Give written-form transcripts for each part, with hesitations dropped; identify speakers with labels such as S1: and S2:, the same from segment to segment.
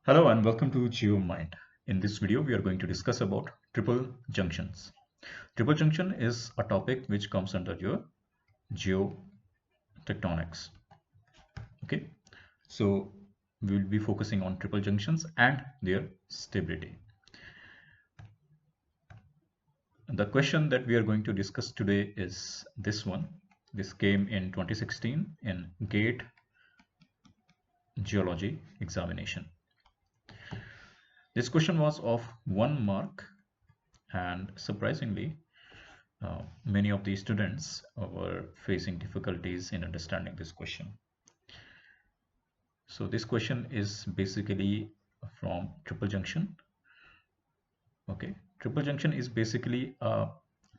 S1: Hello and welcome to GeoMind. In this video, we are going to discuss about triple junctions. Triple junction is a topic which comes under your geotectonics. Okay, so we will be focusing on triple junctions and their stability. The question that we are going to discuss today is this one. This came in 2016 in GATE Geology examination. This question was of 1 mark, and surprisingly, many of the students were facing difficulties in understanding this question. So this question is basically from triple junction. Okay, triple junction is basically a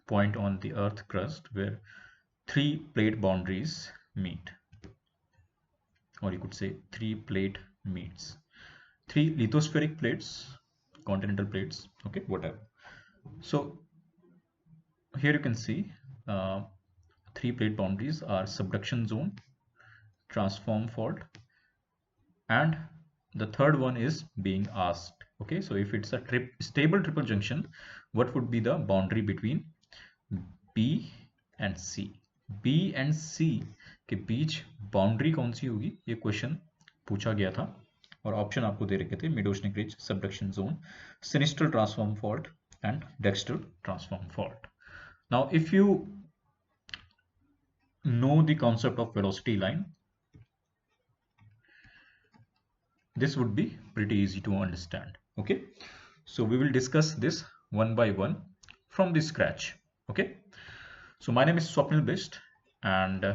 S1: point on the earth crust where 3 plate boundaries meet, or you could say 3 plate meets. 3 lithospheric plates, continental plates, okay, whatever. So here you can see 3 plate boundaries are subduction zone, transform fault, and the third one is being asked. Okay, so if it's a stable triple junction, what would be the boundary between B and C? B and C के बीच boundary कौन सी होगी, ये question पूछा गया था और option आपको दे रखे थे mid oceanic ridge, subduction zone, sinistral transform fault and dextral transform fault. Now if you know the concept of velocity line, this would be pretty easy to understand. Okay, so we will discuss this one by one from the scratch. Okay, so my name is Swapnil Bist, and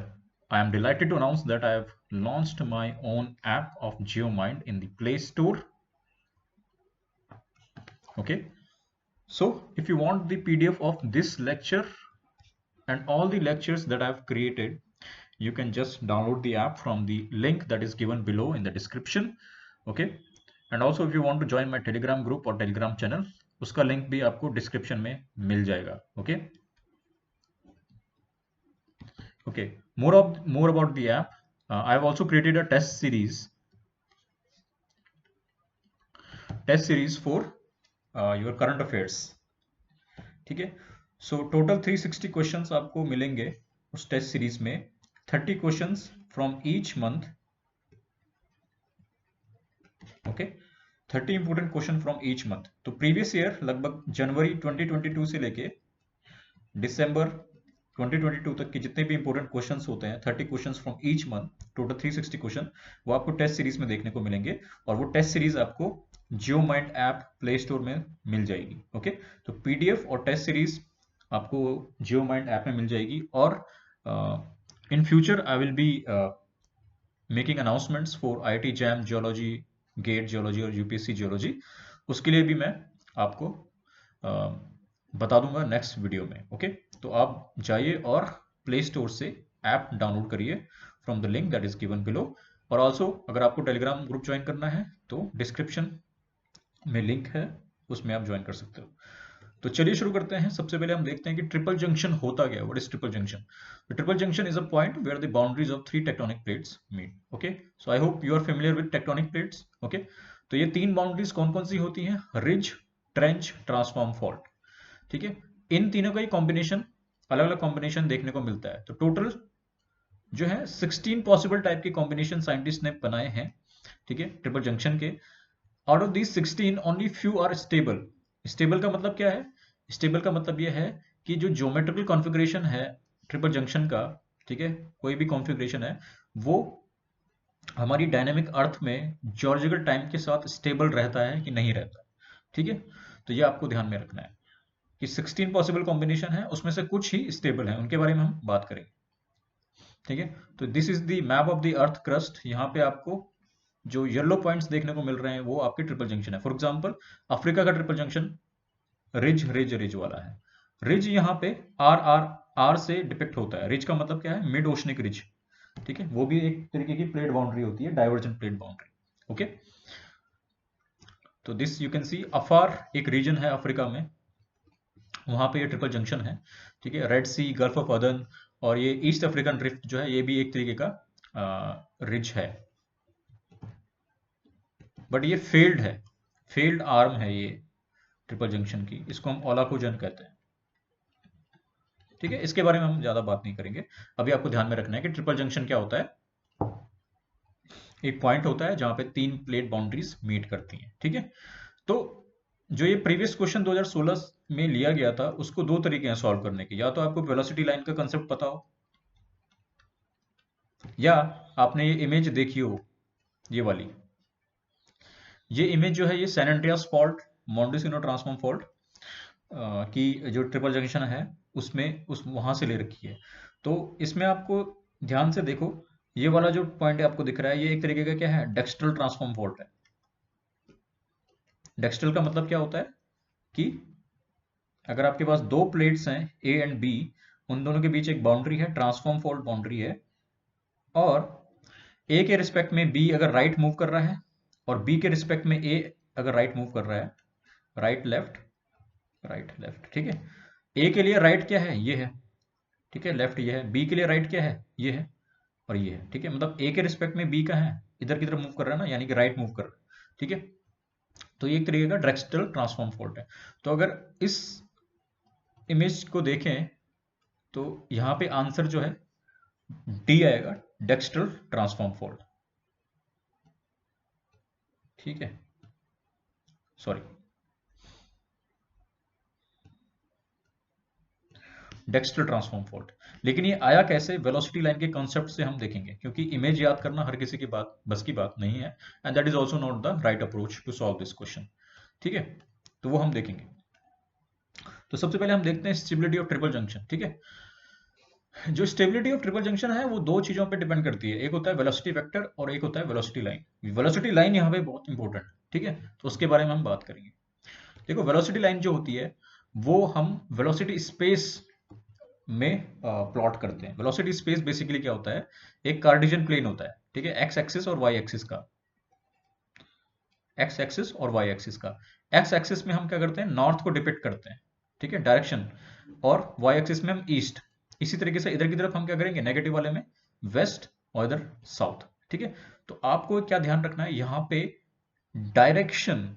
S1: I am delighted to announce that I have launched my own app of GeoMind in the Play Store. Okay, so if you want the PDF of this lecture and all the lectures that I have created, you can just download the app from the link that is given below in the description. Okay, and also if you want to join my Telegram group or Telegram channel, उसका link भी आपको description में मिल जाएगा. Okay, okay, more about the app. I have also created a test series for your current affairs. ठीक है, so total 360 questions आपको मिलेंगे उस टेस्ट सीरीज में. 30 questions from each month. Okay, 30 important question from each month. तो previous year लगभग जनवरी 2022 से लेके दिसंबर 2022 तक के जितने भी इंपोर्टेंट क्वेश्चंस होते हैं, 30 questions from each month, total 360 question, वो आपको टेस्ट सीरीज में देखने को मिलेंगे. और वो टेस्ट सीरीज आपको GeoMind ऐप प्ले स्टोर में मिल जाएगी. ओके, तो PDF और टेस्ट सीरीज आपको GeoMind ऐप में मिल जाएगी. और in future I will be making announcements for IIT JAM geology, GATE geology और UPSC जियोलॉजी. उसके लिए भी मैं आपको बता दूंगा नेक्स्ट वीडियो में. ओके, तो आप जाइए और प्ले स्टोर से ऐप डाउनलोड करिए from the link that is given below. और ऑल्सो अगर आपको टेलीग्राम ग्रुप ज्वाइन करना है तो डिस्क्रिप्शन में लिंक है, उसमें आप ज्वाइन कर सकते हो. तो चलिए शुरू करते हैं. सबसे पहले हम देखते हैं कि ट्रिपल जंक्शन होता क्या है. What is triple junction? Triple junction is a point where the boundaries of 3 tectonic plates meet. Okay, so I hope you are familiar with tectonic plates. Okay, तो ये 3 बाउंड्रीज कौन कौन सी होती हैं? Ridge, trench, transform fault. ठीक है, इन तीनों का ही कॉम्बिनेशन, अलग अलग कॉम्बिनेशन देखने को मिलता है. तो टोटल जो है 16 पॉसिबल टाइप के कॉम्बिनेशन साइंटिस्ट ने बनाए हैं. ठीक है, ट्रिपल जंक्शन के. Out of these 16 only few are stable. Stable का मतलब क्या है? स्टेबल का मतलब यह है कि जो ज्योमेट्रिकल कॉन्फ़िगरेशन है ट्रिपल जंक्शन का, ठीक है, कोई भी कॉन्फ़िगरेशन है, वो हमारी डायनेमिक अर्थ में जॉर्जिकल टाइम के साथ स्टेबल रहता है कि नहीं रहता. ठीक है, तो ये आपको ध्यान में रखना है कि 16 पॉसिबल कॉम्बिनेशन है, उसमें से कुछ ही स्टेबल है, उनके बारे में हम बात करेंगे. ठीक है, तो this is the map of the earth crust. यहाँ पे आपको जो येलो पॉइंट्स देखने को मिल रहे हैं वो आपके ट्रिपल जंक्शन है. फॉर एग्जांपल अफ्रीका का triple junction ridge ridge ridge वाला है. रिज यहाँ पे आर से डिपिक्ट होता है. रिज का मतलब क्या है? Mid oceanic ridge. ठीक है, वो भी एक तरीके की प्लेट बाउंड्री होती है, डाइवर्जेंट प्लेट बाउंड्री. ओके, तो दिस यू कैन सी अफार एक रीजन है अफ्रीका में, वहां पे ये ट्रिपल जंक्शन है. ठीक है, रेड सी, गल्फ ऑफ अदन और ये ईस्ट अफ्रीकन ड्रिफ्ट जो है, ये भी एक तरीके का रिज है. बट ये फेल्ड है, फेल्ड आर्म है ये ट्रिपल जंक्शन की, इसको हम ओलाकोजन कहते हैं। ठीक है, इसके बारे में हम ज्यादा बात नहीं करेंगे। अभी आपको ध्यान में रखना है कि ट्रिपल जंक्शन क्या होता है। एक पॉइंट होता है जहां पे तीन प्लेट बाउंड्रीज मीट करती हैं। ठीक है, तो जो ये प्रीवियस क्वेश्चन 2016 में लिया गया था, उसको दो तरीके हैं सॉल्व करने के। या तो आपको वेलोसिटी लाइन का कंसेप्ट पता हो, या आपने ये इमेज देखी हो, ये वाली। ये इमेज जो है ये San Andreas fault, Mendocino transform fault की जो ट्रिपल जंक्शन है उसमें उस वहां से ले रखी है। तो इसमें आपको ध्यान से देखो, ये वाला जो पॉइंट आपको दिख रहा है, ये एक तरीके का क्या है, डेक्स्ट्रल ट्रांसफॉर्म फॉल्ट है। डेक्स्ट्रल का मतलब क्या होता है कि अगर आपके पास दो प्लेट्स हैं ए एंड बी, उन दोनों के बीच एक बाउंड्री है, ट्रांसफॉर्म फॉल्ट बाउंड्री है, और ए के रिस्पेक्ट में बी अगर राइट मूव कर रहा है और बी के रिस्पेक्ट में ए अगर राइट मूव कर रहा है, राइट लेफ्ट, राइट लेफ्ट। ठीक है, ए के लिए राइट क्या है, ये है। ठीक है, लेफ्ट ये है। बी के लिए राइट क्या है, ये है, और ये है। ठीक है, मतलब ए के रिस्पेक्ट में बी का है, इधर की तरफ मूव कर रहा है ना, यानी कि राइट मूव कर रहा है। ठीक है, तो ये एक तरीके का डेक्स्ट्रल ट्रांसफॉर्म फॉल्ट है। तो अगर इस इमेज को देखें तो यहां पे आंसर जो है डी आएगा, डेक्स्ट्रल ट्रांसफॉर्म फॉल्ट। ठीक है, सॉरी, डेक्स्ट्रल ट्रांसफॉर्म फॉल्ट। लेकिन ये आया कैसे, वेलोसिटी लाइन के कॉन्सेप्ट से हम देखेंगे, क्योंकि इमेज याद करना हर किसी की बात बस की बात नहीं है, and that is also not the right approach to solve this question. ठीक है, तो वो हम देखेंगे। तो सबसे पहले हम देखते हैं स्टेबिलिटी ऑफ ट्रिपल जंक्शन। ठीक है, जो स्टेबिलिटी ऑफ ट्रिपल जंक्शन है वो दो चीजों पे डिपेंड करती है, एक होता है वेलोसिटी वेक्टर और एक होता है वेलोसिटी लाइन। वेलोसिटी लाइन यहाँ पे बहुत इंपॉर्टेंट है। ठीक है, तो उसके बारे में हम बात करेंगे। देखो, वेलोसिटी लाइन जो होती है वो हम वेलोसिटी स्पेस में प्लॉट करते हैं। वेलोसिटी स्पेस बेसिकली क्या होता है, एक कार्टेशियन प्लेन होता है। ठीक है, एक्स एक्सिस और वाई एक्सिस का, एक्स एक्सिस और वाई एक्सिस का। एक्स एक्सिस में हम क्या करते हैं, नॉर्थ को डिपिक्ट करते हैं। ठीक है, डायरेक्शन, और वाई एक्सिस में हम ईस्ट। इसी तरीके से इधर की तरफ हम क्या करेंगे, नेगेटिव वाले में वेस्ट और इधर साउथ। ठीक है, तो आपको क्या ध्यान रखना है, यहां पे डायरेक्शन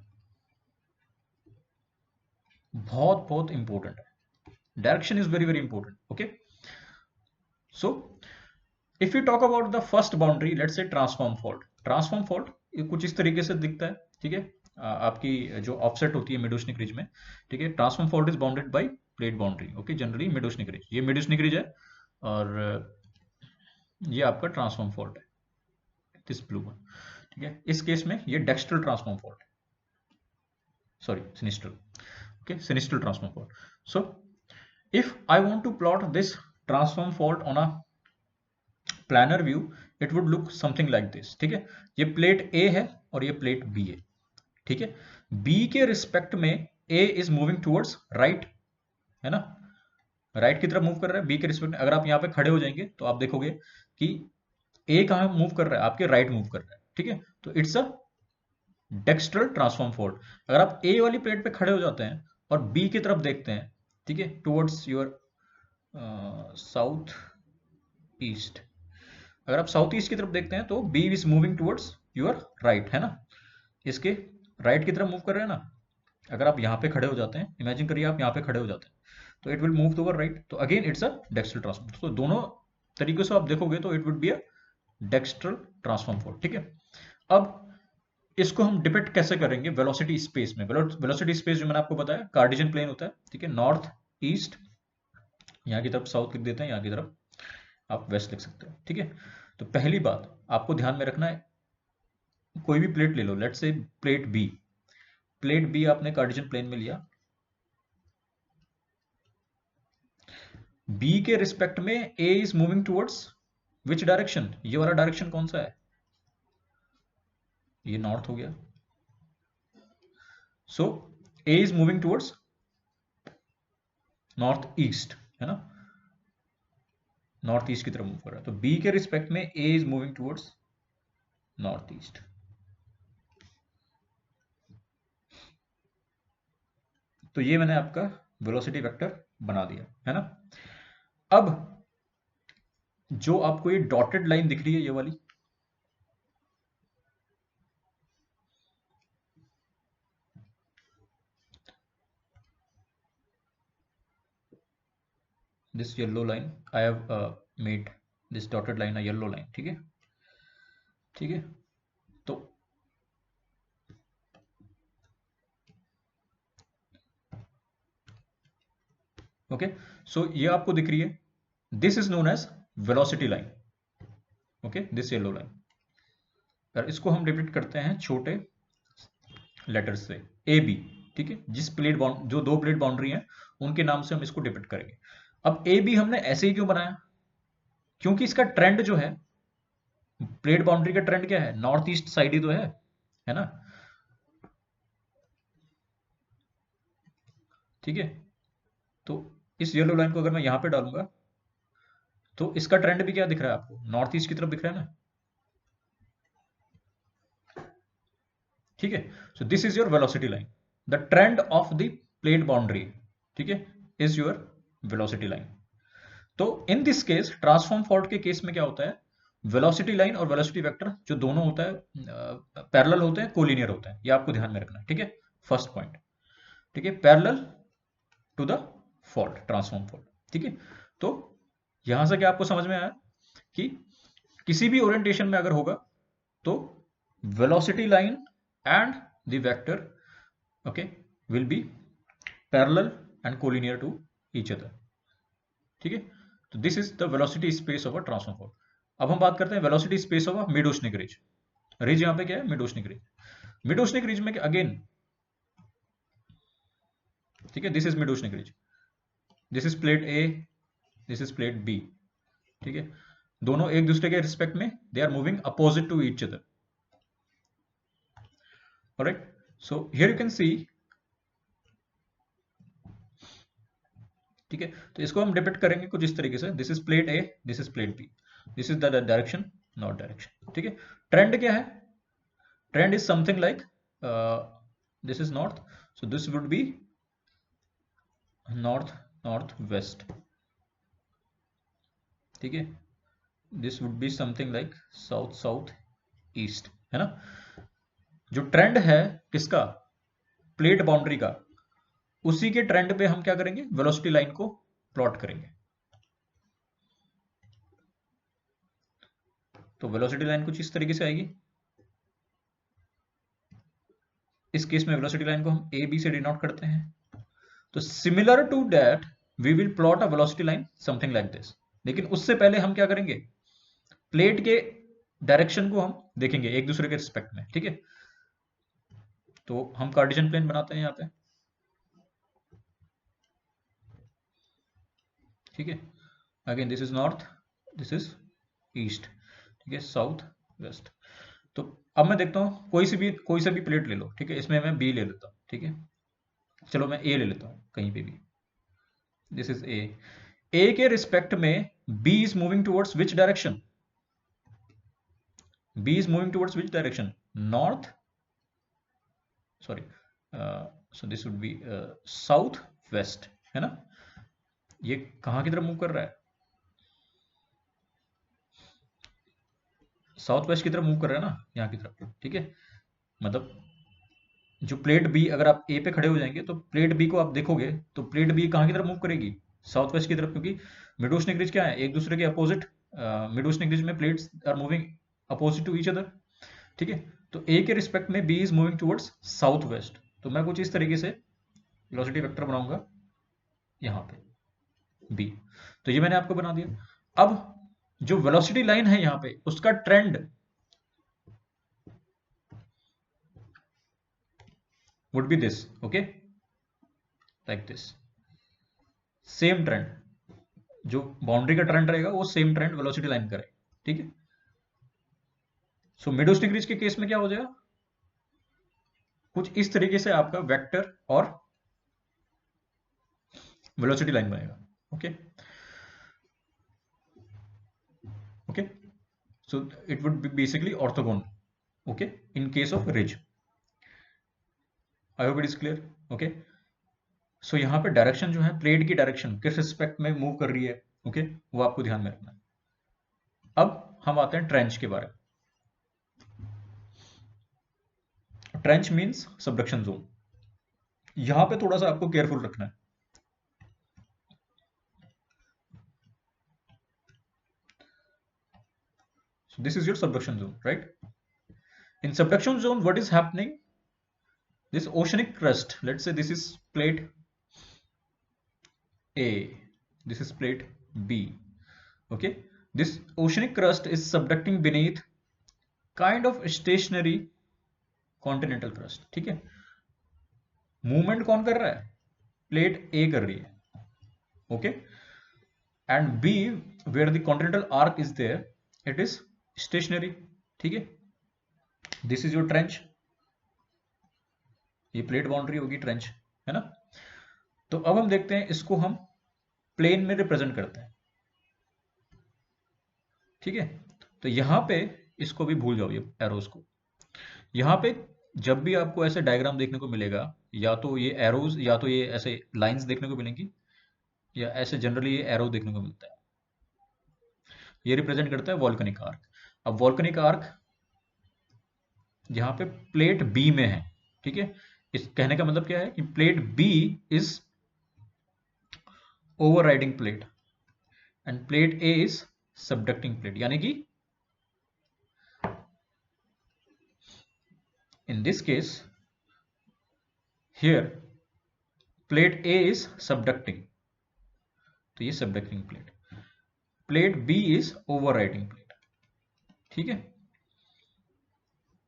S1: बहुत बहुत इंपॉर्टेंट है। Direction is very very important. Okay, so if you talk about the first boundary, let's say transform fault. Transform fault कुछ इस तरीके से दिखता है। ठीक है, आपकी जो ऑफसेट होती है मिडोशनिक रिज में। ठीक है, transform fault is bounded by plate boundary. Okay, generally mid oceanic ridge, ये मिडोशनिक रिज है, और ये आपका ट्रांसफॉर्म फॉल्ट है, दिस ब्लू वन। ठीक है, इस केस में ये डेक्स्ट्रल ट्रांसफॉर्म फॉल्ट है, sorry sinistral. Okay, sinistral transform fault. So if I want to plot this transform fault on a planar view, it would look something like this. ठीक है, ये plate ए है और ये प्लेट बी है। ठीक है, बी के रिस्पेक्ट में A is moving towards right, है ना, राइट की तरफ मूव कर रहा है। बी के रिस्पेक्ट में अगर आप यहाँ पे खड़े हो जाएंगे तो आप देखोगे कि ए कहाँ मूव कर रहा है, आपके राइट मूव कर रहा है। ठीक है, तो it's a dextral transform fault. अगर आप ए वाली प्लेट पे खड़े हो जाते हैं और बी की तरफ देखते हैं, ठीक है, टुवर्ड्स योर साउथ ईस्ट, अगर आप साउथ ईस्ट की तरफ देखते हैं तो B is moving towards your right, है ना, इसके राइट की तरफ मूव कर रहे हैं ना। अगर आप यहाँ पे खड़े हो जाते हैं, इमेजिन करिए आप यहाँ पे खड़े हो जाते हैं, तो it will move toward right, तो again it's a dextral transform. तो दोनों तरीके से आप देखोगे तो it would be a dextral transform fault. ठीक है, अब इसको हम डिपेक्ट कैसे करेंगे, वेलोसिटी स्पेस में। वेलोसिटी स्पेस जो मैंने आपको बताया, कार्टेशियन प्लेन होता है। ठीक है, नॉर्थ ईस्ट, यहाँ की तरफ साउथ लिख देते हैं, यहाँ की तरफ आप वेस्ट लिख सकते हो। ठीक है, तो पहली बात आपको ध्यान में रखना है, कोई भी प्लेट ले लो, let's say plate B. Plate B आपने कार्टेशियन प्लेन में लिया, बी के रिस्पेक्ट में A is moving towards which direction, ये वाला डायरेक्शन कौन सा है, ये नॉर्थ हो गया। So A is moving towards north east, है ना, नॉर्थ ईस्ट की तरफ मूव कर रहा है। तो बी के रिस्पेक्ट में A is moving towards north east. तो ये मैंने आपका वेलोसिटी वेक्टर बना दिया, है ना। अब जो आपको ये डॉटेड लाइन दिख रही है, ये वाली, this yellow line, I have made this dotted line a yellow line, ठीक है, ठीक है। तो ओके, सो ये आपको दिख रही है, this is known as velocity line, okay, this yellow line. और इसको हम डिपिक्ट करते हैं छोटे लेटर्स से, ए बी, ठीक है, जिस प्लेट बाउंड, जो दो प्लेट बाउंड्री हैं उनके नाम से हम इसको डिपिक्ट करेंगे। अब ए बी हमने ऐसे ही क्यों बनाया, क्योंकि इसका ट्रेंड जो है, प्लेट बाउंड्री का ट्रेंड क्या है, नॉर्थ ईस्ट साइड ही तो है ना, ठीक है। तो इस येलो लाइन को अगर मैं यहां पे डालूंगा तो इसका ट्रेंड भी क्या दिख रहा है आपको, नॉर्थ ईस्ट की तरफ दिख रहा है ना, ठीक है। सो this is your velocity line, the trend of the plate boundary, ठीक है, इज योर वेलोसिटी लाइन। तो in this case, transform fault के केस में क्या होता है, वेलोसिटी लाइन और वेलोसिटी वेक्टर जो दोनों होता है पैरेलल होते हैं, कोलिनियर होते हैं, ये आपको ध्यान में रखना है, ठीक है, फर्स्ट पॉइंट, ठीक है, parallel to the fault, transform fault, ठीक है। तो यहां से क्या आपको समझ में आया कि किसी भी ओरिएंटेशन में अगर होगा तो velocity line and the vector, okay, will be parallel and collinear to each other, ठीक है। तो this is the velocity space of a transform fault. अब हम बात करते हैं velocity space of a mid oceanic ridge. Ridge यहां पे क्या है, mid oceanic ridge. Mid oceanic ridge में अगेन, ठीक है, this is mid oceanic ridge, this is plate A, this is plate B, ठीक है, दोनों एक दूसरे के रिस्पेक्ट में they are moving opposite to each other, alright. So here you can see, ठीक है, तो इसको हम डिपिक्ट करेंगे कुछ इस तरीके से, this is plate A, this is plate B, this is the direction, north direction, ठीक है। ट्रेंड क्या है, trend is something like this is north, so this would be north north west, ठीक है, this would be something like south south east, है ना। जो trend है किसका, प्लेट बाउंड्री का, उसी के ट्रेंड पे हम क्या करेंगे, वेलोसिटी लाइन को प्लॉट करेंगे। तो वेलोसिटी लाइन कुछ इस तरीके से आएगी, इस केस में वेलोसिटी लाइन को हम ए बी से डिनोट करते हैं। तो similar to that we will plot a velocity line something like this, लेकिन उससे पहले हम क्या करेंगे, प्लेट के डायरेक्शन को हम देखेंगे एक दूसरे के रिस्पेक्ट में, ठीक है। तो हम कार्टेशियन प्लेन बनाते हैं यहाँ पे, ठीक है, again this is north, this is east, ठीक है, साउथ वेस्ट। तो अब मैं देखता हूँ कोई सा भी प्लेट ले लो, ठीक है, इसमें मैं बी ले लेता हूँ, ठीक है, चलो मैं ए ले लेता हूँ कहीं पे भी, दिस इज ए के रिस्पेक्ट में B is moving towards which direction, B is moving towards which direction, north, sorry, so this would be south west, है ना। ये कहां की तरफ मूव कर रहा है, साउथ वेस्ट की तरफ मूव कर रहा है ना, यहाँ की तरफ, ठीक है। मतलब जो प्लेट बी, अगर आप ए पे खड़े हो जाएंगे तो प्लेट बी को आप देखोगे तो प्लेट बी कहाँ की तरफ मूव करेगी, साउथ वेस्ट की तरफ, क्योंकि मिड ओशनिक रिज क्या है, एक दूसरे के अपोजिट, मिड ओशनिक रिज में plates are moving opposite to each other, ठीक है। तो ए के रिस्पेक्ट में B is moving towards south west, तो मैं कुछ इस तरीके से वेलोसिटी वेक्टर बनाऊंगा यहाँ पे बी, तो ये मैंने आपको बना दिया। अब जो वेलोसिटी लाइन है यहाँ पे, उसका trend would be this, okay, like this, same trend, जो बाउंड्री का ट्रेंड रहेगा वो सेम ट्रेंड वेलोसिटी लाइन का रहेगा, ठीक है। सो मिड ओशनिक रिज के केस में क्या हो जाएगा, कुछ इस तरीके से आपका वेक्टर और वेलोसिटी लाइन बनेगा, okay, okay. So it would be basically orthogonal, okay, in case of ridge. I hope it is clear, okay. So यहाँ पे डायरेक्शन जो है, प्लेट की डायरेक्शन किस रिस्पेक्ट में मूव कर रही है, ओके, वो आपको ध्यान में रखना है। अब हम आते हैं ट्रेंच के बारे में। ट्रेंच मीन्स सबडक्शन जोन, यहां पे थोड़ा सा आपको केयरफुल रखना है। So this is your subduction zone, right? In subduction zone, what is happening? This oceanic crust, let's say this is plate A, this is plate B. Okay, this oceanic crust is subducting beneath kind of stationary continental crust. ठीक है, movement कौन कर रहा है? Plate ए कर रही है. Okay, and B where the continental arc is there, it is stationary. ठीक है, दिस इज योर ट्रेंच. ये प्लेट बाउंड्री होगी, ट्रेंच है ना. तो अब हम देखते हैं, इसको हम प्लेन में रिप्रेजेंट करते हैं. ठीक है, तो यहां पे इसको भी भूल जाओ, ये एरोज को. यहां पे जब भी आपको ऐसे डायग्राम देखने को मिलेगा, या तो ये एरोज या तो ये ऐसे लाइंस देखने को मिलेंगी, या ऐसे जनरली ये एरो देखने को मिलता है. ये रिप्रेजेंट करता है वॉल्केनिक आर्क. अब वॉल्केनिक आर्क यहां पे प्लेट बी में है. ठीक है, इस कहने का मतलब क्या है कि plate B is overriding plate and plate A is subducting plate. यानी कि in this case here plate A is subducting, तो ये subducting plate, plate B is overriding plate. ठीक है,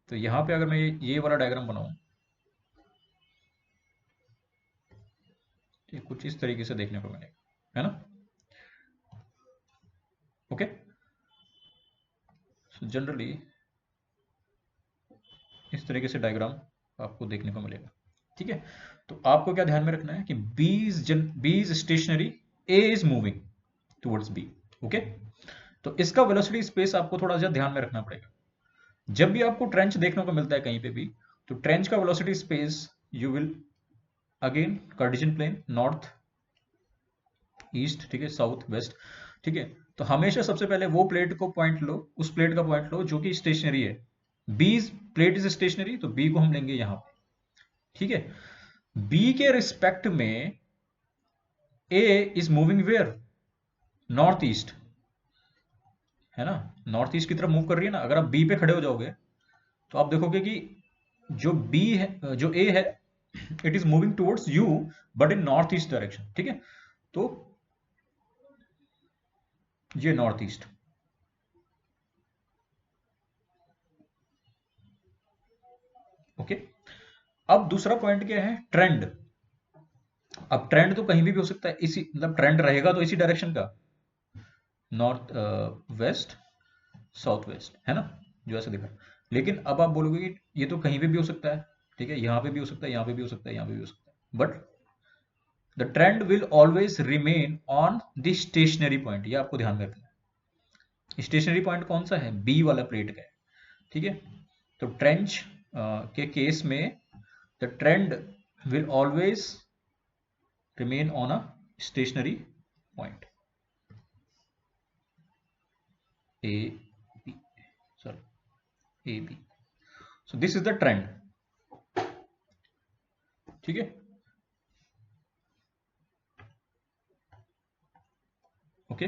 S1: तो यहां पे अगर मैं ये वाला डायग्राम बनाऊं, तो कुछ इस तरीके से देखने को मिलेगा, है ना. ओके, सो जनरली इस तरीके से डायग्राम आपको देखने को मिलेगा. ठीक है, तो आपको क्या ध्यान में रखना है कि B is stationary, A is moving towards B. Okay, तो इसका वेलोसिटी स्पेस आपको थोड़ा सा ध्यान में रखना पड़ेगा. जब भी आपको ट्रेंच देखने को मिलता है कहीं पे भी, तो ट्रेंच का velocity space you will again cartesian plane, north east, ठीक है, साउथ वेस्ट. ठीक है, तो हमेशा सबसे पहले वो प्लेट को पॉइंट लो, उस प्लेट का पॉइंट लो जो कि स्टेशनरी है. बी प्लेट इज स्टेशनरी, तो बी को हम लेंगे यहां पे. ठीक है, बी के रिस्पेक्ट में A is moving where, north east, है ना. नॉर्थ ईस्ट की तरफ मूव कर रही है ना. अगर आप बी पे खड़े हो जाओगे तो आप देखोगे कि जो बी है, जो ए है, it is moving towards you but in north east direction. ठीक है, तो ये नॉर्थ ईस्ट. ओके, अब दूसरा पॉइंट क्या है? ट्रेंड. अब ट्रेंड तो कहीं भी हो सकता है, इसी मतलब ट्रेंड रहेगा तो इसी डायरेक्शन का, नॉर्थ वेस्ट साउथ वेस्ट, है ना, जो ऐसे दिखा. लेकिन अब आप बोलोगे कि ये तो कहीं पे भी हो सकता है. ठीक है, यहां पे भी हो सकता है, यहां पे भी हो सकता है, यहां पे भी हो सकता है, but the trend will always remain on the stationary point. ये आपको ध्यान में रखना है. स्टेशनरी पॉइंट कौन सा है? बी वाला प्लेट का है. ठीक है, तो ट्रेंच के केस में the trend will always remain on a stationary point, A B, sorry A B. So this is the trend. ठीक है, ओके,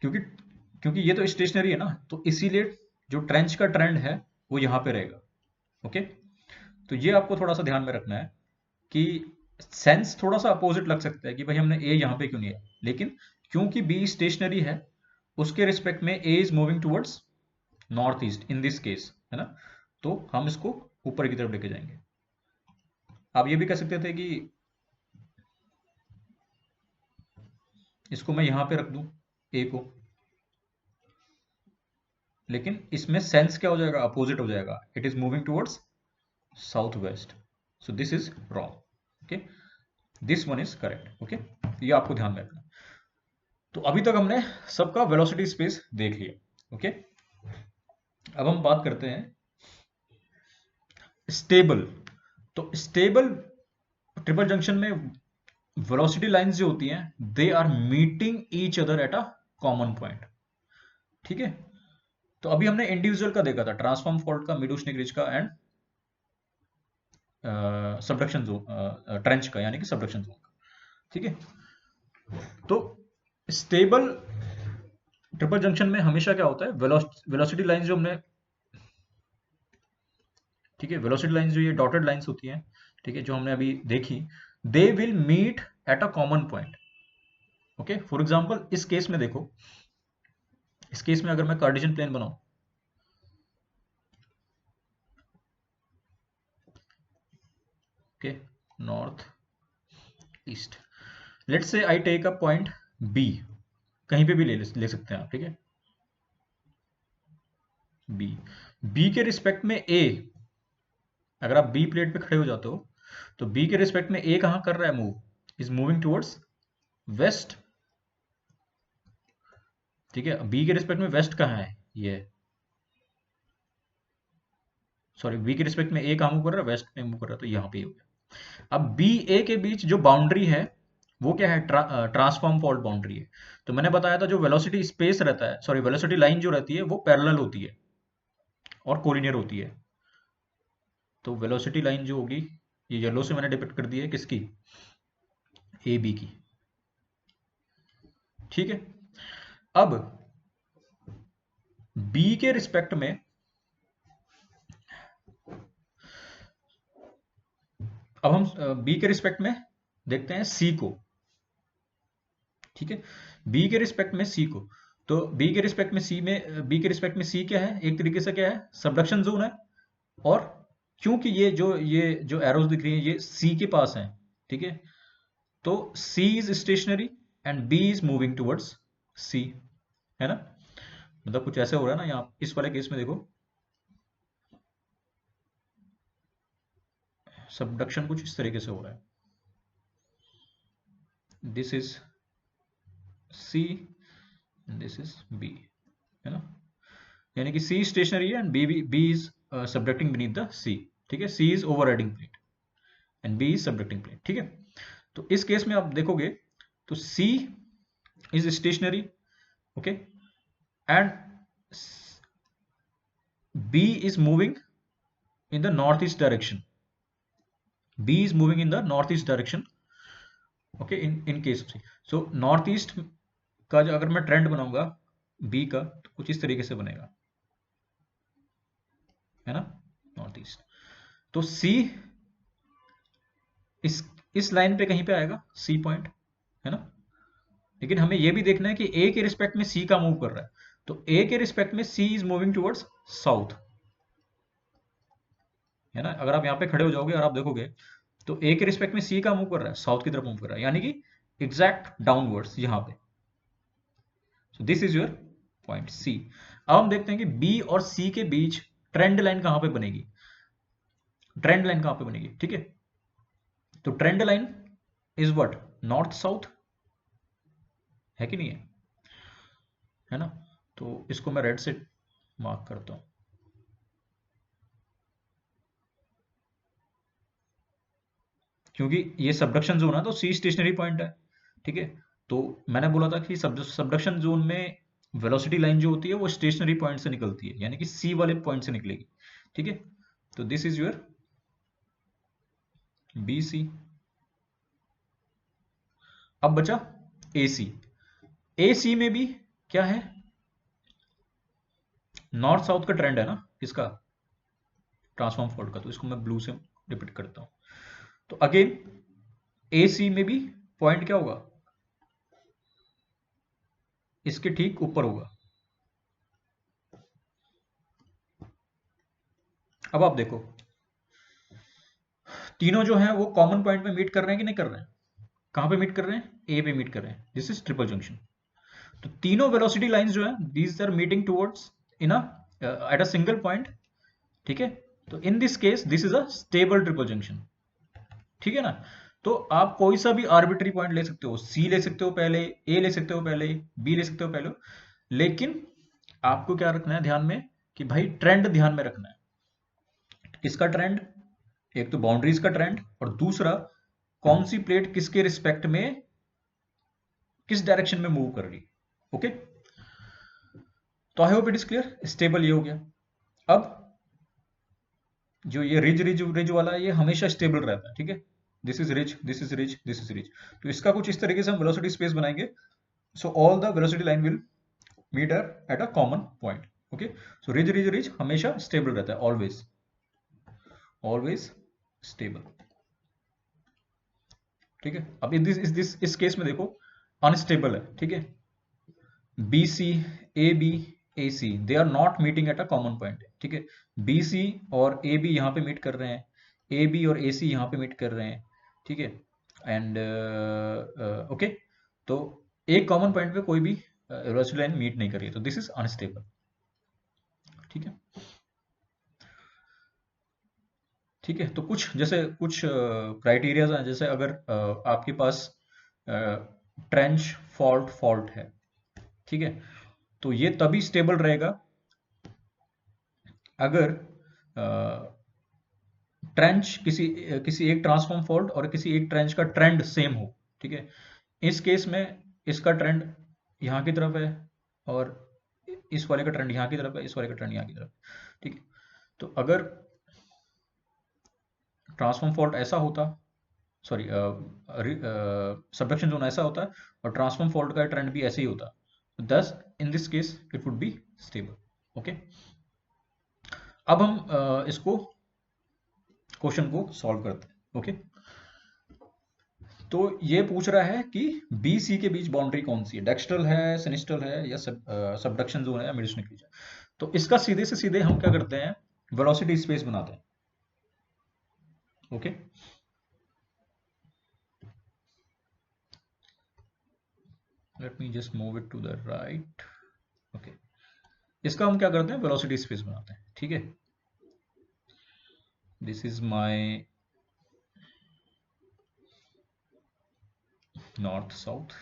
S1: क्योंकि क्योंकि ये तो स्टेशनरी है ना, तो इसीलिए जो ट्रेंच का ट्रेंड है वो यहां पे रहेगा. ओके, तो ये आपको थोड़ा सा ध्यान में रखना है कि सेंस थोड़ा सा अपोजिट लग सकता है कि भाई हमने ए यहां पे क्यों नहीं है, लेकिन क्योंकि बी स्टेशनरी है, उसके रिस्पेक्ट में A is moving towards north east in this case, है ना. तो हम इसको ऊपर की तरफ लेके जाएंगे. आप ये भी कह सकते थे कि इसको मैं यहां पे रख दूं ए को, लेकिन इसमें सेंस क्या हो जाएगा? अपोजिट हो जाएगा. It is moving towards south waste, so this is wrong. Okay, this one is correct. Okay, ये आपको ध्यान में रखना. तो अभी तक हमने सबका वेलोसिटी स्पेस देख लिया. ओके, अब हम बात करते हैं स्टेबल. तो स्टेबल ट्रिपल जंक्शन में वेलोसिटी लाइंस जो होती हैं, they are meeting each other at a common point. ठीक है, तो अभी हमने इंडिविजुअल का देखा था, ट्रांसफॉर्म फॉल्ट का, मिड-ओशनिक रिज का, एंड सबडक्शन जोन, ट्रेंच का, यानी कि सबडक्शन जोन का. ठीक है, तो स्टेबल ट्रिपल जंक्शन में हमेशा क्या होता है, वेलोसिटी लाइंस जो हमने, ठीक है, वेलोसिटी लाइंस जो ये डॉटेड लाइंस होती हैं, ठीक है, जो हमने अभी देखी, they will meet at a common point. Okay, for example इस केस में देखो, इस केस में अगर मैं कार्टेशियन प्लेन बनाऊं, okay, north east, let's say I take a point B, कहीं पे भी ले सकते हैं आप, ठीक है, बी, बी के रिस्पेक्ट में ए, अगर आप बी प्लेट पे खड़े हो जाते हो तो बी के रिस्पेक्ट में ए कहां कर रहा है move, is moving towards waste, ठीक है, बी के रिस्पेक्ट में वेस्ट कहां है, ये, सॉरी, बी के रिस्पेक्ट में ए कहां मूव कर रहा है, वेस्ट में मूव कर रहा है, तो यहां पे हो गया। अब बी ए के बीच जो बाउंड्री है वो क्या है, ट्रांसफॉर्म फॉल्ट बाउंड्री है। तो मैंने बताया था जो वेलोसिटी स्पेस रहता है, सॉरी वेलोसिटी लाइन जो रहती है वो पैरेलल होती है और कोलिनियर होती है। तो वेलोसिटी लाइन जो होगी, ये येलो से मैंने डिपिक्ट कर दी है, किसकी, ए बी की, ठीक है। अब बी के रिस्पेक्ट में, अब हम बी के रिस्पेक्ट में देखते हैं सी को, ठीक है, बी के रिस्पेक्ट में सी को, तो बी के रिस्पेक्ट में सी में, बी के रिस्पेक्ट में सी क्या है, एक तरीके से क्या है, सबडक्शन जोन है, और क्योंकि ये जो एरोज दिख रही है ये सी के पास है, ठीक है, तो C is stationary and B is moving towards C, है ना, मतलब कुछ ऐसे हो रहा है ना यहाँ इस वाले केस में, देखो सबडक्शन कुछ इस तरीके से हो रहा है, this is C, this is B, है ना, यानी कि सी स्टेशनरी है and B is subducting beneath the C, ठीक है, C is overriding plate and B is subducting plate, ठीक है। तो इस केस में आप देखोगे तो C is stationary, okay, and B is moving in the northeast direction, b is moving in the northeast direction, okay, in case of c, so northeast का जो अगर मैं ट्रेंड बनाऊंगा b का तो कुछ इस तरीके से बनेगा, है ना, नॉर्थ ईस्ट, तो c इस लाइन पे कहीं पे आएगा c पॉइंट, है ना, लेकिन हमें यह भी देखना है कि a के रिस्पेक्ट में c का मूव कर रहा है, तो a के रिस्पेक्ट में c is moving towards south, है ना, अगर आप यहाँ पे खड़े हो जाओगे और आप देखोगे तो ए के रिस्पेक्ट में सी का मूव कर रहा है, साउथ की तरफ मूव कर रहा है, यानी कि एग्जैक्ट डाउनवर्ड्स यहाँ पे, so this is your point C. अब हम देखते हैं कि बी और सी के बीच ट्रेंड लाइन कहां पे बनेगी, ट्रेंड लाइन कहां पे बनेगी, ठीक है, तो trend line is what, north south, है कि नहीं है ना, तो इसको मैं रेड से मार्क करता हूं, क्योंकि ये सबडक्शन जोन है तो सी स्टेशनरी पॉइंट है, ठीक है, तो मैंने बोला था कि सबडक्शन जोन में वेलोसिटी लाइन जो होती है वो स्टेशनरी पॉइंट से निकलती है, यानी कि सी वाले पॉइंट से निकलेगी, ठीक है, तो this is your B C. अब बचा ए सी, ए सी में भी क्या है, नॉर्थ साउथ का ट्रेंड है ना, किसका, ट्रांसफॉर्म फॉल्ट का, तो इसको मैं ब्लू से डिपिक्ट करता हूं, तो अगेन ए सी में भी पॉइंट क्या होगा, इसके ठीक ऊपर होगा। अब आप देखो तीनों जो हैं वो कॉमन पॉइंट में मीट कर रहे हैं कि नहीं कर रहे हैं, कहां पे मीट कर रहे हैं, ए पे मीट कर रहे हैं, दिस इज ट्रिपल जंक्शन, तो तीनों वेलोसिटी लाइंस जो हैं these are meeting towards in a at a single point, ठीक है, तो in this case this is a stable triple junction, ठीक है ना, तो आप कोई सा भी आर्बिट्री पॉइंट ले सकते हो, सी ले सकते हो पहले, ए ले सकते हो पहले, बी ले सकते हो पहले, लेकिन आपको क्या रखना है ध्यान में कि भाई ट्रेंड ध्यान में रखना है, किसका ट्रेंड, एक तो बाउंड्रीज का ट्रेंड और दूसरा कौन सी प्लेट किसके रिस्पेक्ट में किस डायरेक्शन में मूव कर रही, ओके, तो आई hope it is clear, stable ये हो गया। अब जो ये रिज रिज रिज वाला है ये हमेशा स्टेबल रहता है, ठीक है, this is ridge, this is ridge, this is ridge, तो इसका कुछ इस तरीके से हम वेलोसिटी स्पेस बनाएंगे, so all the velocity line will meet at a common point. Okay, so ridge हमेशा स्टेबल रहता है, ऑलवेज ऑलवेज स्टेबल। ठीक है, अब इस केस में देखो अनस्टेबल है। ठीक है, B C, A B, A C, they are not meeting at a common point. ठीक है, बी सी और ए बी यहाँ पे मीट कर रहे हैं, ए बी और ए सी यहाँ पे मीट कर रहे हैं। ठीक है, एंड ओके, तो एक कॉमन पॉइंट पे कोई भी वेलोसिटी लाइन मीट नहीं कर रही है, तो दिस इज अनस्टेबल। ठीक है, ठीक है, तो कुछ जैसे कुछ क्राइटेरियाज हैं, जैसे अगर आपके पास ट्रेंच फॉल्ट फॉल्ट है, ठीक है, तो ये तभी स्टेबल रहेगा अगर ट्रेंच किसी किसी एक ट्रांसफॉर्म फॉल्ट और किसी एक ट्रेंच का ट्रेंड सेम हो। ठीक है, इस केस में इसका ट्रेंड यहाँ की तरफ है और इस वाले का ट्रेंड यहाँ की तरफ है, इस वाले का ट्रेंड यहाँ की तरफ। ठीक है, तो अगर ट्रांसफॉर्म फॉल्ट ऐसा होता, सॉरी सबडक्शन जोन ऐसा होता है और ट्रांसफॉर्म फॉल्ट का ट्रेंड भी ऐसे ही होता, दस इन this case it would be stable. Okay, अब हम इसको क्वेश्चन को सॉल्व करते हैं। ओके, तो ये पूछ रहा है कि बी सी के बीच बाउंड्री कौन सी है, डेक्स्ट्रल है, सिनिस्ट्रल है, या सबडक्शन जोन है, या मेडिसिनल रीजन। तो इसका सीधे से सीधे हम क्या करते हैं, वेलोसिटी स्पेस बनाते हैं। Okay, let me just move it to the right. Okay, इसका हम क्या करते हैं, वेलोसिटी स्पेस बनाते हैं। ठीक है, this is my north south,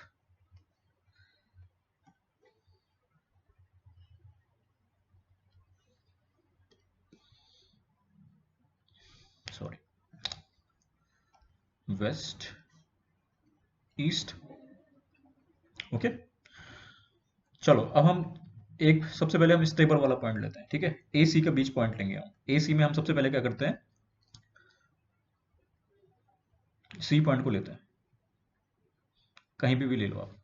S1: sorry, west east. Okay, चलो अब हम एक सबसे पहले हम स्टेबल वाला पॉइंट लेते हैं। ठीक है, ए सी के बीच पॉइंट लेंगे हम। ए सी में हम सबसे पहले क्या करते हैं, सी पॉइंट को लेते हैं, कहीं भी ले लो आप,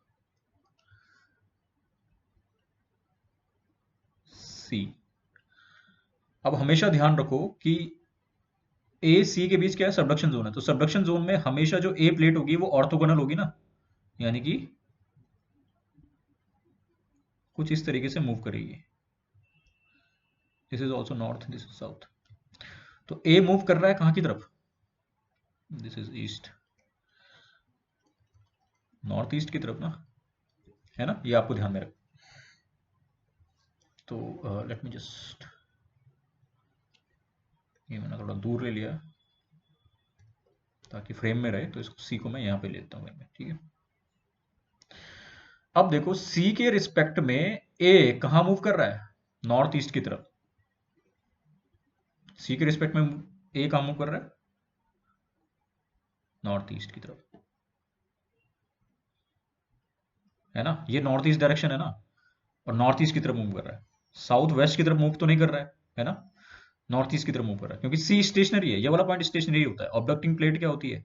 S1: सी। अब हमेशा ध्यान रखो कि ए सी के बीच क्या है, सबडक्शन जोन है, तो सबडक्शन जोन में हमेशा जो ए प्लेट होगी वो ऑर्थोगोनल होगी ना, यानी कि कुछ इस तरीके से मूव करेगी। This is also north, this is south. तो ए मूव कर रहा है कहां की तरफ, this is east, north east की तरफ ना, है ना, ये आपको ध्यान में रख। तो लेट मी जस्ट, ये मैंने थोड़ा दूर ले लिया ताकि फ्रेम में रहे, तो इस सी को मैं यहां पे लेता हूं। ठीक है, अब देखो सी के रिस्पेक्ट में ए कहां मूव कर रहा है, नॉर्थ ईस्ट की तरफ। सी के रिस्पेक्ट में ए कहां मूव कर रहा है, नॉर्थ ईस्ट की तरफ, है ना, ये नॉर्थ ईस्ट डायरेक्शन है ना, और नॉर्थ ईस्ट की तरफ मूव कर रहा है, साउथ वेस्ट की तरफ मूव तो नहीं कर रहा है ना, नॉर्थ ईस्ट की तरफ मूव कर रहा है, क्योंकि सी स्टेशनरी है, ये वाला पॉइंट स्टेशनरी होता है। ऑब्डक्टिंग प्लेट क्या होती है,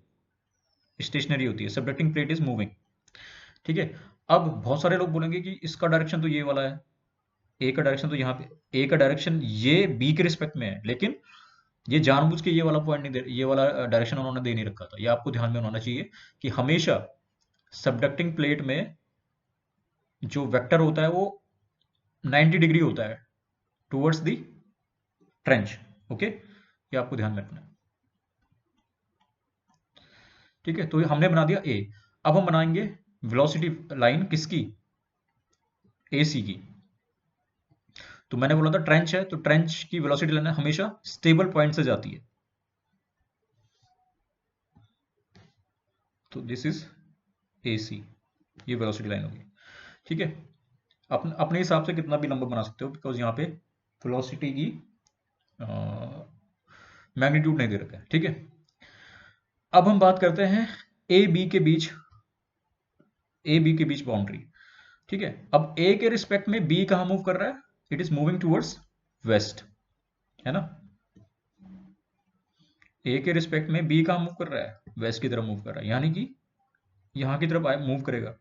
S1: स्टेशनरी होती है, सबडक्टिंग प्लेट इज मूविंग। ठीक है, अब बहुत सारे लोग बोलेंगे कि इसका डायरेक्शन तो ये वाला है, ए का डायरेक्शन तो यहाँ पे, ए का डायरेक्शन ये बी के रिस्पेक्ट में है, लेकिन ये जानबूझ के ये वाला पॉइंट नहीं दे, ये वाला डायरेक्शन उन्होंने दे नहीं रखा था। ये आपको ध्यान में होना चाहिए कि हमेशा सबडक्टिंग प्लेट में जो वेक्टर होता है वो 90 डिग्री होता है टुवर्ड्स द ट्रेंच। ओके, ये आपको ध्यान में रखना है। ठीक है, तो ये हमने बना दिया ए। अब हम बनाएंगे वेलोसिटी लाइन किसकी, ए सी की। तो मैंने बोला था ट्रेंच है, तो ट्रेंच की वेलोसिटी लाइन हमेशा स्टेबल पॉइंट से जाती है, तो दिस इज ए सी, ये वेलोसिटी लाइन होगी। ठीक है, अपने हिसाब से कितना भी लंबा बना सकते हो, बिकॉज यहाँ पे वेलोसिटी की मैग्नीट्यूड नहीं दे रखा है। ठीक है, अब हम बात करते हैं ए बी के बीच, ए बी के बीच बाउंड्री। ठीक है, अब ए के रिस्पेक्ट में बी कहां मूव कर रहा है, it is moving towards waste, है ना, ए के रिस्पेक्ट में बी कहां मूव कर रहा है, वेस्ट की तरफ मूव कर रहा है, यानी कि यहां की तरफ मूव करेगा।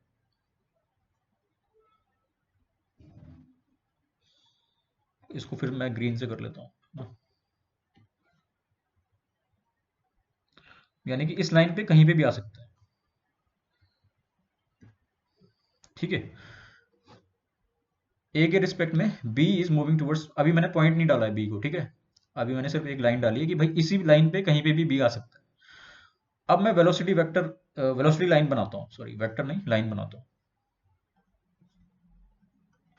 S1: इसको फिर मैं ग्रीन से कर लेता हूँ ना, यानी कि इस लाइन पे कहीं पे भी आ सकता है, ठीक है। ए के रिस्पेक्ट में बी इज मूविंग टुवर्ड्स, अभी मैंने पॉइंट नहीं डाला है बी को, ठीक है, अभी मैंने सिर्फ एक लाइन डाली है कि भाई इसी लाइन पे कहीं पे भी बी आ सकता है। अब मैं वेलोसिटी वेक्टर, वेलोसिटी लाइन बनाता हूँ, सॉरी वेक्टर नहीं, लाइन बनाता हूँ,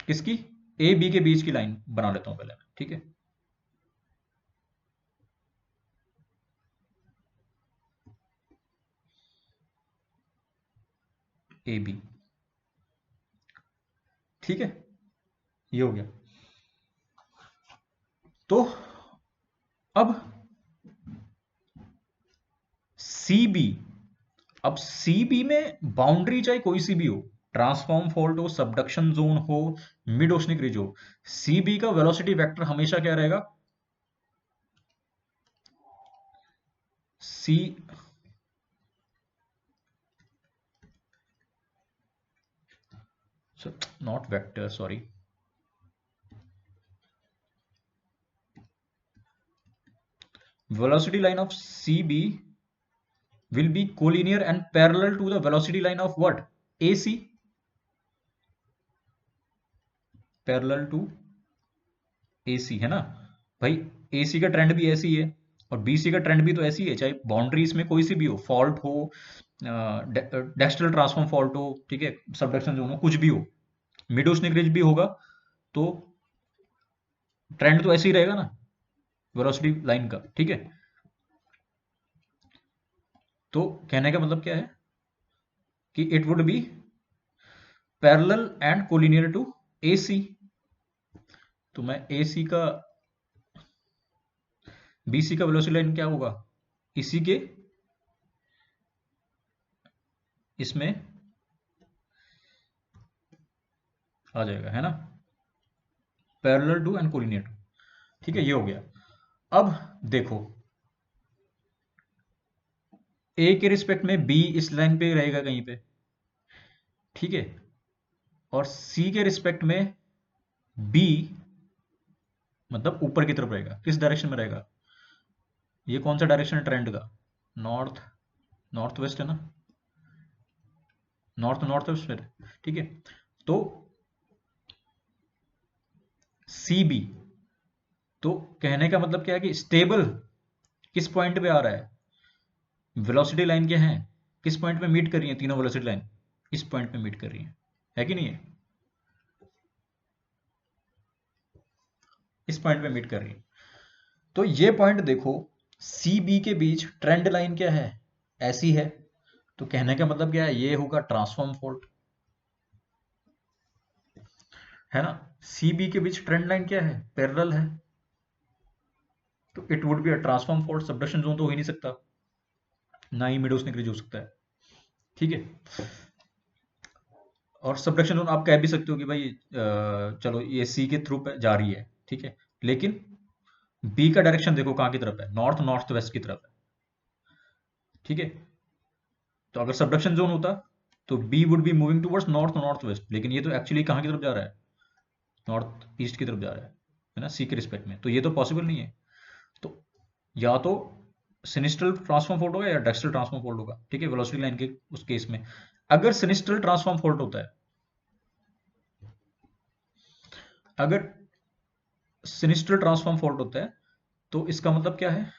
S1: किसकी, ए बी के बीच की लाइन बना लेता हूँ पहले मैं, ठीक है। ए बी, ठीक है, ये हो गया। तो अब सी बी, अब सी बी में बाउंड्री चाहे कोई सी भी हो, ट्रांसफॉर्म फॉल्ट हो, सबडक्शन जोन हो, मिड ओशनिक रिज हो, सी बी का वेलोसिटी वेक्टर हमेशा क्या रहेगा, C, not vector, sorry, velocity line of CB will be collinear and parallel to the velocity line of what, AC, parallel to AC है ना भाई, AC का trend भी ऐसी है और BC का ट्रेंड भी तो ऐसी है, चाहे बाउंड्रीज में कोई सी भी हो, फॉल्ट हो, डेक्स्ट्रल ट्रांसफॉर्म फॉल्ट हो, ठीक है, सबडक्शन जोन हो, कुछ भी हो, मिड ओशनिक रिज भी होगा, तो ट्रेंड तो ऐसे ही रहेगा ना वेलोसिटी लाइन का, ठीक है। तो कहने का मतलब क्या है कि it would be parallel and collinear to AC, तो मैं AC का, BC का वेलोसिटी लाइन क्या होगा, इसी के इसमें आ जाएगा, है ना, parallel to and collinear to, ठीक है, ये हो गया। अब देखो ए के रिस्पेक्ट में बी इस लाइन पे रहेगा कहीं पे, ठीक है, और सी के रिस्पेक्ट में बी मतलब ऊपर की तरफ रहेगा, किस डायरेक्शन में रहेगा, ये कौन सा डायरेक्शन है ट्रेंड का, नॉर्थ, नॉर्थ वेस्ट है ना, नॉर्थ नॉर्थ वेस्ट है, ठीक है। तो सी बी, तो कहने का मतलब क्या है कि स्टेबल किस पॉइंट पे आ रहा है, वेलोसिटी लाइन क्या है, किस पॉइंट पे मीट कर रही है तीनों वेलोसिटी लाइन, इस पॉइंट पे मीट कर रही है कि नहीं है, इस पॉइंट पे मीट कर रही है। तो ये पॉइंट देखो, सी बी के बीच ट्रेंड लाइन क्या है, ऐसी है, तो कहने का मतलब क्या है, ये होगा ट्रांसफॉर्म फॉल्ट, है ना, सी बी के बीच ट्रेंड लाइन क्या है, पैरेलल है, तो it would be a transform fault, subduction zone तो हो ही नहीं सकता, ना ही मिड ओशनिक रिज हो सकता है, ठीक है। और सबडक्शन जोन आप कह भी सकते हो कि भाई चलो ये सी के थ्रू पे जा रही है, ठीक है, लेकिन बी का डायरेक्शन देखो कहाँ की तरफ है, नॉर्थ नॉर्थ वेस्ट की तरफ है, ठीक है। तो अगर सबडक्शन जोन होता तो B would be moving towards north north west, लेकिन ये तो एक्चुअली कहाँ की तरफ जा रहा है, नॉर्थ ईस्ट की तरफ जा रहा है ना, सी के रिस्पेक्ट में, तो ये तो पॉसिबल नहीं है। तो या तो सिनिस्ट्रल ट्रांसफॉर्म फोल्ड होगा या डेक्स्ट्रल ट्रांसफॉर्म फोल्ड होगा, ठीक है, वेलोसिटी लाइन के उस केस में। अगर सिनिस्ट्रल ट्रांसफॉर्म फोल्ड होता है, अगर सिनिस्ट्रल ट्रांसफॉर्म फोल्ड होता है, तो इसका मतलब क्या है,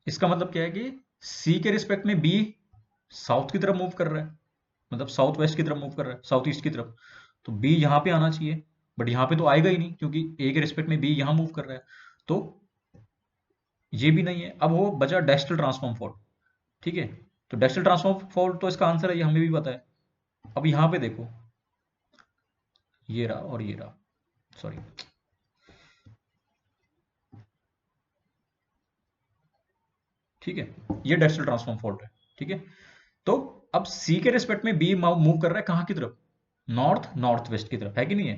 S1: इसका मतलब क्या है कि सी के रिस्पेक्ट में बी साउथ की तरफ मूव कर रहा है, मतलब साउथ वेस्ट की तरफ मूव कर रहा है, साउथ ईस्ट की तरफ, तो बी यहां पे आना चाहिए, बट यहां पे तो आएगा ही नहीं क्योंकि ए के रिस्पेक्ट में बी यहां मूव कर रहा है, तो ये भी नहीं है। अब वो बचा डेक्स्ट्रल ट्रांसफॉर्म फोल्ड, ठीक है, तो डेक्स्ट्रल ट्रांसफॉर्म फोल्ड तो इसका आंसर है, ये हमें भी पता है। अब यहां पे देखो, ये रहा और ये रहा, सॉरी, ठीक है, ये डेक्स्ट्रल ट्रांसफॉर्म फोल्ड है, ठीक है। तो अब सी के रिस्पेक्ट में बी मूव कर रहा है कहां की तरफ, नॉर्थ नॉर्थ वेस्ट की तरफ, है कि नहीं है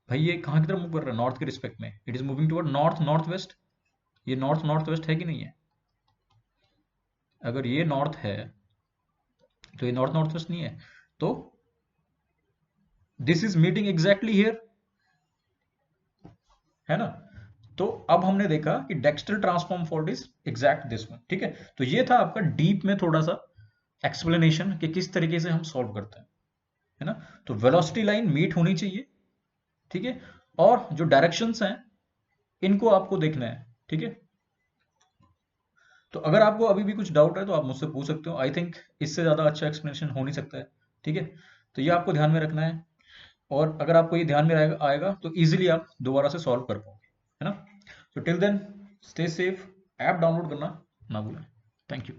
S1: भाई, ये कहां की तरफ मूव कर रहा है, नॉर्थ के रिस्पेक्ट में, it is moving toward north north waste, ये नॉर्थ नॉर्थ वेस्ट है कि नहीं है, भाई ये कहां की तरफ मूव कर रहा है, नॉर्थ के रिस्पेक्ट में, it is moving toward north north waste, ये नॉर्थ नॉर्थ वेस्ट है कि नहीं है, भाई ये कहां की तरफ मूव कर रहा है, नॉर्थ के रिस्पेक्ट में, it is moving toward north north waste, ये नॉर्थ नॉर्थ वेस्ट है कि नहीं है, अगर ये नॉर्थ है तो ये नॉर्थ नॉर्थ वेस्ट नहीं है, तो this is meeting exactly here, है ना। तो अब हमने देखा कि Dexter transform fault is exact this one, ठीक है। तो ये था आपका डीप में थोड़ा सा एक्सप्लेनेशन कि किस तरीके से हम सॉल्व करते हैं, है ना। तो वेलोसिटी लाइन मीट होनी चाहिए, ठीक है, और जो डायरेक्शंस हैं इनको आपको देखना है, ठीक है। तो अगर आपको अभी भी कुछ डाउट है तो आप मुझसे पूछ सकते हो। आई थिंक इससे ज़्यादा अच्छा एक्सप्लेनेशन हो नहीं सकता है, ठीक है। तो ये आपको ध्यान में रखना है, और अगर आपको ये ध्यान में आएगा तो इजीली आप दोबारा से सॉल्व कर पाओगे, है ना। तो till then stay safe, app download करना ना भूलें। Thank you.